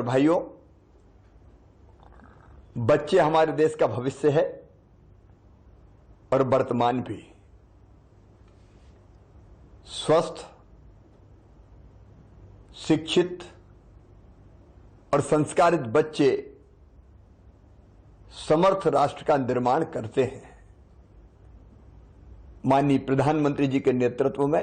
भाइयों, बच्चे हमारे देश का भविष्य है और वर्तमान भी। स्वस्थ, शिक्षित और संस्कारित बच्चे समर्थ राष्ट्र का निर्माण करते हैं। माननीय प्रधानमंत्री जी के नेतृत्व में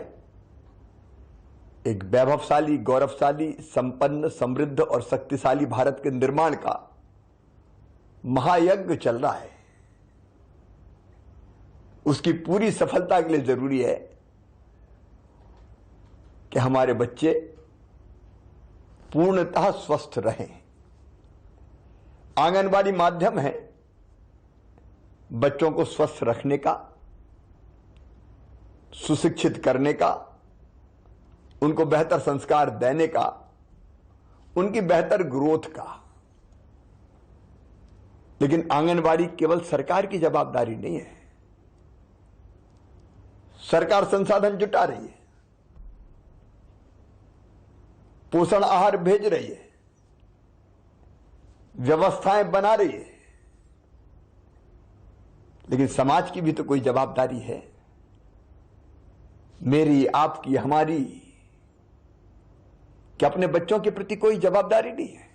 एक वैभवशाली, गौरवशाली, संपन्न, समृद्ध और शक्तिशाली भारत के निर्माण का महायज्ञ चल रहा है। उसकी पूरी सफलता के लिए जरूरी है कि हमारे बच्चे पूर्णतः स्वस्थ रहें। आंगनबाड़ी माध्यम है बच्चों को स्वस्थ रखने का, सुशिक्षित करने का, उनको बेहतर संस्कार देने का, उनकी बेहतर ग्रोथ का। लेकिन आंगनबाड़ी केवल सरकार की जवाबदारी नहीं है। सरकार संसाधन जुटा रही है, पोषण आहार भेज रही है, व्यवस्थाएं बना रही है, लेकिन समाज की भी तो कोई जवाबदारी है। मेरी, आपकी, हमारी, कि अपने बच्चों के प्रति कोई जवाबदारी नहीं है।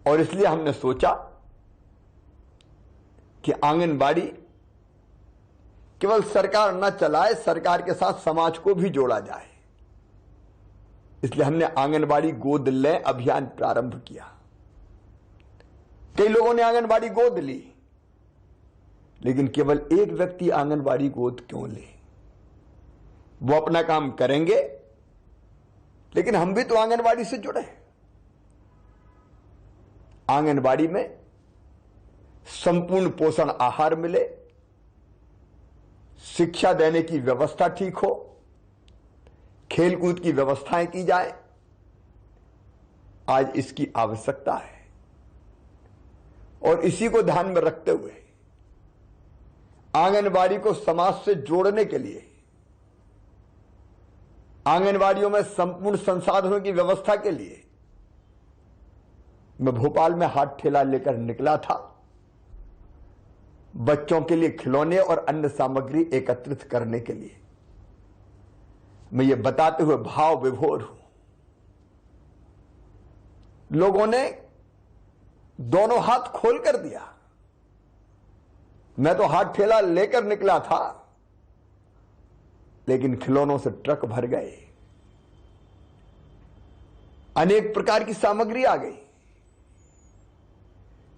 और इसलिए हमने सोचा कि आंगनबाड़ी केवल सरकार न चलाए, सरकार के साथ समाज को भी जोड़ा जाए। इसलिए हमने आंगनबाड़ी गोद ले अभियान प्रारंभ किया। कई लोगों ने आंगनबाड़ी गोद ली, लेकिन केवल एक व्यक्ति आंगनबाड़ी गोद क्यों ले? वो अपना काम करेंगे, लेकिन हम भी तो आंगनबाड़ी से जुड़े। आंगनबाड़ी में संपूर्ण पोषण आहार मिले, शिक्षा देने की व्यवस्था ठीक हो, खेलकूद की व्यवस्थाएं की जाए। आज इसकी आवश्यकता है और इसी को ध्यान में रखते हुए आंगनबाड़ी को समाज से जोड़ने के लिए आंगनबाड़ियों में संपूर्ण संसाधनों की व्यवस्था के लिए मैं भोपाल में हाथ ठेला लेकर निकला था। बच्चों के लिए खिलौने और अन्य सामग्री एकत्रित करने के लिए मैं ये बताते हुए भाव विभोर हूं। लोगों ने दोनों हाथ खोल कर दिया। मैं तो हाथ ठेला लेकर निकला था, लेकिन खिलौनों से ट्रक भर गए। अनेक प्रकार की सामग्री आ गई,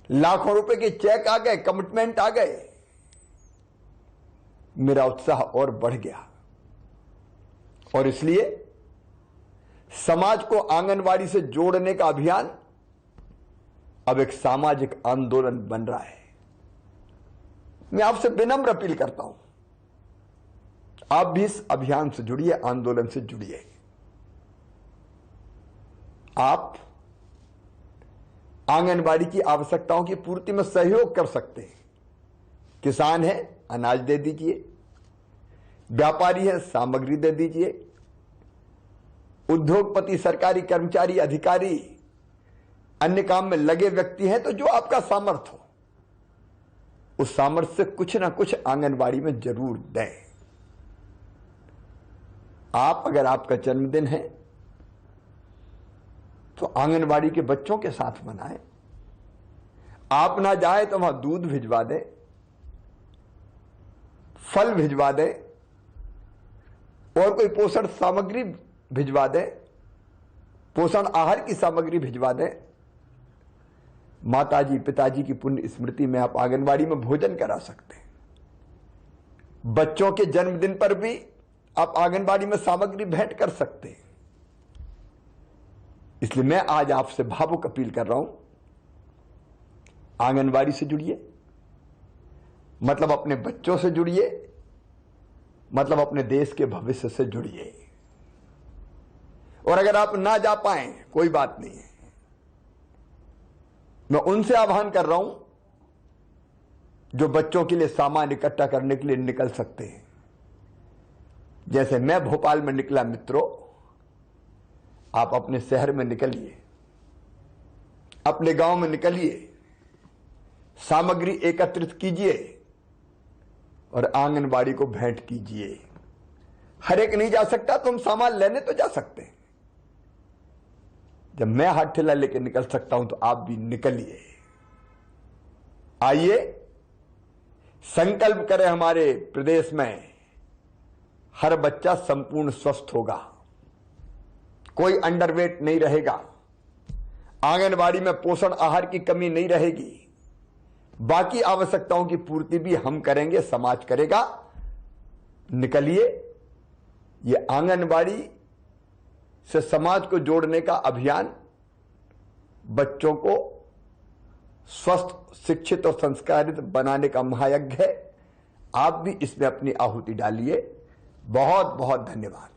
लाखों रुपए के चेक आ गए, कमिटमेंट आ गए। मेरा उत्साह और बढ़ गया और इसलिए समाज को आंगनबाड़ी से जोड़ने का अभियान अब एक सामाजिक आंदोलन बन रहा है। मैं आपसे विनम्र अपील करता हूं, आप भी इस अभियान से जुड़िए, आंदोलन से जुड़िए। आप आंगनबाड़ी की आवश्यकताओं की पूर्ति में सहयोग कर सकते हैं। किसान है, अनाज दे दीजिए। व्यापारी है, सामग्री दे दीजिए। उद्योगपति, सरकारी कर्मचारी, अधिकारी, अन्य काम में लगे व्यक्ति हैं, तो जो आपका सामर्थ्य हो, उस सामर्थ्य से कुछ ना कुछ आंगनबाड़ी में जरूर दें। आप, अगर आपका जन्मदिन है तो आंगनबाड़ी के बच्चों के साथ मनाएं। आप ना जाए तो वहां दूध भिजवा दें, फल भिजवा दें और कोई पोषण सामग्री भिजवा दें, पोषण आहार की सामग्री भिजवा दें। माताजी, पिताजी की पुण्य स्मृति में आप आंगनबाड़ी में भोजन करा सकते हैं। बच्चों के जन्मदिन पर भी आप आंगनबाड़ी में सामग्री भेंट कर सकते हैं। इसलिए मैं आज आपसे भावुक अपील कर रहा हूं, आंगनबाड़ी से जुड़िए, मतलब अपने बच्चों से जुड़िए, मतलब अपने देश के भविष्य से जुड़िए। और अगर आप ना जा पाए, कोई बात नहीं है, मैं उनसे आह्वान कर रहा हूं जो बच्चों के लिए सामान इकट्ठा करने के लिए निकल सकते हैं। जैसे मैं भोपाल में निकला, मित्रों, आप अपने शहर में निकलिए। अपने गांव में निकलिए, सामग्री एकत्रित कीजिए और आंगनबाड़ी को भेंट कीजिए। हर एक नहीं जा सकता, तुम सामान लेने तो जा सकते हैं। जब मैं हाथ ठेला लेके निकल सकता हूं तो आप भी निकलिए। आइए संकल्प करें, हमारे प्रदेश में हर बच्चा संपूर्ण स्वस्थ होगा, कोई अंडरवेट नहीं रहेगा, आंगनबाड़ी में पोषण आहार की कमी नहीं रहेगी, बाकी आवश्यकताओं की पूर्ति भी हम करेंगे, समाज करेगा। निकलिए, ये आंगनबाड़ी से समाज को जोड़ने का अभियान बच्चों को स्वस्थ, शिक्षित और संस्कारित बनाने का महायज्ञ है। आप भी इसमें अपनी आहुति डालिए। बहुत बहुत धन्यवाद।